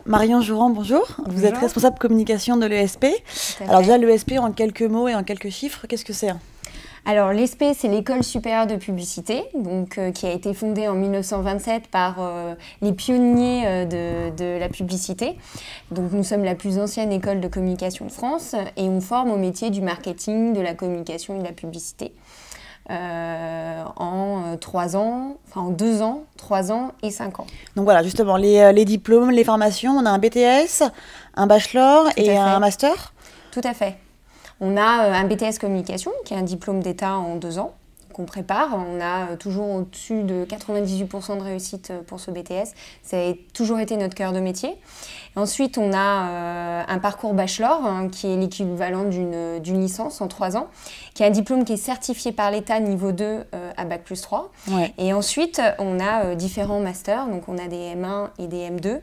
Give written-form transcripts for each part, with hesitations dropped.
Marion Jouran, bonjour. Bonjour. Vous êtes responsable communication de l'ESP. Alors déjà, l'ESP, en quelques mots et en quelques chiffres, qu'est-ce que c'est? Alors l'ESP, c'est l'École supérieure de publicité, donc, qui a été fondée en 1927 par les pionniers de la publicité. Donc nous sommes la plus ancienne école de communication de France et on forme au métier du marketing, de la communication et de la publicité. En 3 ans, enfin en 2 ans, 3 ans et 5 ans. Donc voilà, justement, les diplômes, les formations, on a un BTS, un bachelor et un master. Tout à fait. On a un BTS communication, qui est un diplôme d'État en 2 ans, qu'on prépare. On a toujours au-dessus de 98% de réussite pour ce BTS. Ça a toujours été notre cœur de métier. Ensuite, on a un parcours bachelor, qui est l'équivalent d'une licence en 3 ans, qui est un diplôme qui est certifié par l'État niveau 2 à Bac+3. Ouais. Et ensuite, on a différents masters. Donc, on a des M1 et des M2.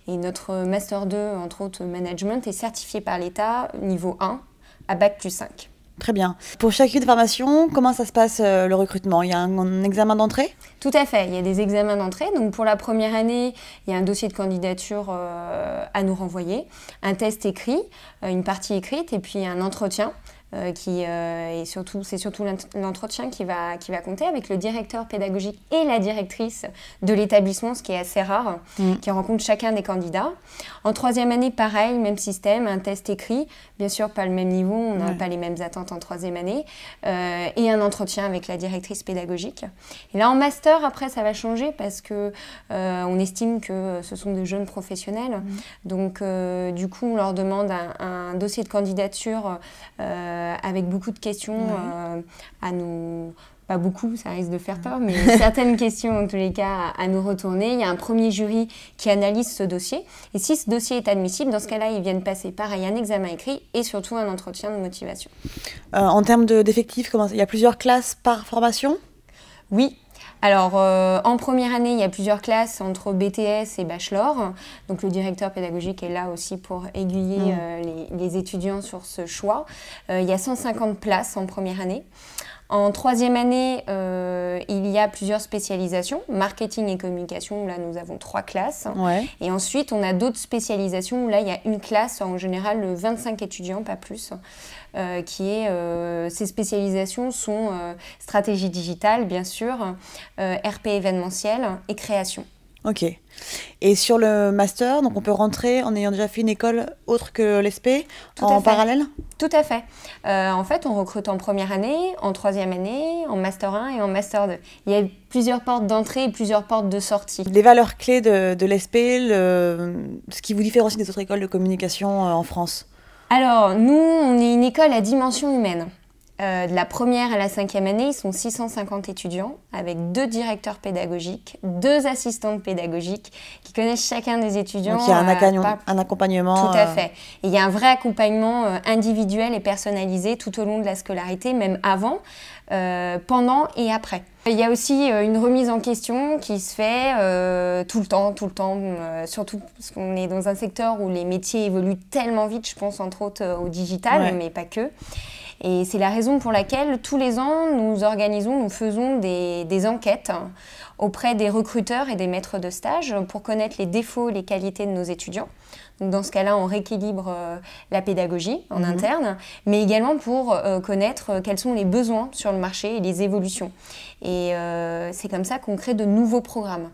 Et notre master 2, entre autres management, est certifié par l'État niveau 1 à Bac+5. Très bien. Pour chacune formation, comment ça se passe le recrutement? Il y a un examen d'entrée? Tout à fait, il y a des examens d'entrée. Donc pour la première année, il y a un dossier de candidature à nous renvoyer, un test écrit, une partie écrite et puis un entretien. C'est surtout l'entretien qui va compter avec le directeur pédagogique et la directrice de l'établissement, ce qui est assez rare, qui rencontrent chacun des candidats. En 3e année, pareil, même système, un test écrit, bien sûr pas le même niveau, on n'a pas les mêmes attentes en 3e année, et un entretien avec la directrice pédagogique. Et là en master, après ça va changer parce que on estime que ce sont de jeunes professionnels, donc du coup on leur demande un dossier de candidature avec beaucoup de questions à nous... Pas beaucoup, ça risque de faire peur, mais certaines questions en tous les cas à nous retourner. Il y a un premier jury qui analyse ce dossier. Et si ce dossier est admissible, dans ce cas-là, ils viennent passer pareil un examen écrit et surtout un entretien de motivation. En termes d'effectifs, il y a plusieurs classes par formation? Oui. Alors, en première année, il y a plusieurs classes entre BTS et bachelor. Donc, le directeur pédagogique est là aussi pour aiguiller les étudiants sur ce choix. Il y a 150 places en première année. En 3e année, il y a plusieurs spécialisations, marketing et communication, où là nous avons 3 classes. Ouais. Et ensuite, on a d'autres spécialisations où là il y a une classe, en général 25 étudiants, pas plus. Ces spécialisations sont stratégie digitale, bien sûr, RP événementiel et création. Ok. Et sur le master, donc on peut rentrer en ayant déjà fait une école autre que l'ESP en parallèle? Tout à fait. En fait, on recrute en première année, en 3e année, en master 1 et en master 2. Il y a plusieurs portes d'entrée et plusieurs portes de sortie. Les valeurs clés de l'ESP, ce qui vous différencie des autres écoles de communication en France? Alors, nous, on est une école à dimension humaine. De la première à la 5e année, ils sont 650 étudiants avec 2 directeurs pédagogiques, 2 assistantes pédagogiques qui connaissent chacun des étudiants. Donc il y a un accompagnement. Tout à fait. Et il y a un vrai accompagnement individuel et personnalisé tout au long de la scolarité, même avant, pendant et après. Il y a aussi une remise en question qui se fait tout le temps, surtout parce qu'on est dans un secteur où les métiers évoluent tellement vite, je pense entre autres au digital, mais pas que. Et c'est la raison pour laquelle tous les ans, nous faisons des enquêtes auprès des recruteurs et des maîtres de stage pour connaître les défauts et les qualités de nos étudiants. Donc dans ce cas-là, on rééquilibre la pédagogie en interne, mais également pour connaître quels sont les besoins sur le marché et les évolutions. Et c'est comme ça qu'on crée de nouveaux programmes.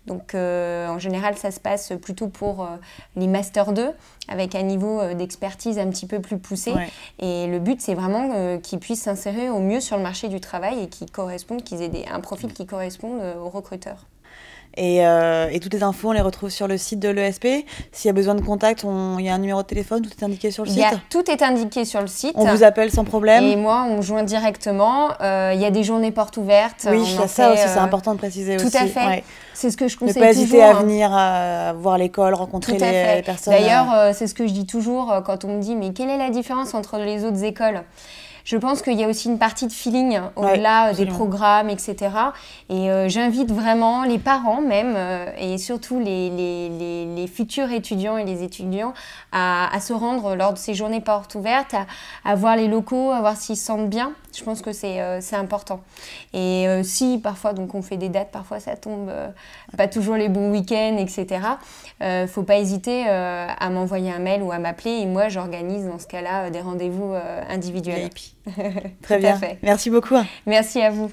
Donc en général, ça se passe plutôt pour les Master 2, avec un niveau d'expertise un petit peu plus poussé. Ouais. Et le but, c'est vraiment qu'ils puissent s'insérer au mieux sur le marché du travail et qu'ils aient un profil qui corresponde aux recruteurs. Et toutes les infos, on les retrouve sur le site de l'ESP. S'il y a besoin de contact, il y a un numéro de téléphone, tout est indiqué sur le site? Tout est indiqué sur le site. On vous appelle sans problème? Et moi, on me joint directement. Il y a des journées portes ouvertes. Oui, ça aussi, c'est important de préciser aussi. Tout à fait. Ouais. C'est ce que je conseille toujours. Ne pas hésiter à venir voir l'école, rencontrer les personnes. D'ailleurs, c'est ce que je dis toujours quand on me dit « Mais quelle est la différence entre les autres écoles ?» Je pense qu'il y a aussi une partie de feeling au-delà des programmes, etc. Et j'invite vraiment les parents même, et surtout les futurs étudiants et les étudiants à se rendre lors de ces journées portes ouvertes, à voir les locaux, à voir s'ils se sentent bien. Je pense que c'est important. Et si parfois donc on fait des dates, parfois ça tombe pas toujours les bons week-ends, etc. Faut pas hésiter à m'envoyer un mail ou à m'appeler et moi j'organise dans ce cas-là des rendez-vous individuels. Très bien. Merci beaucoup. Merci à vous.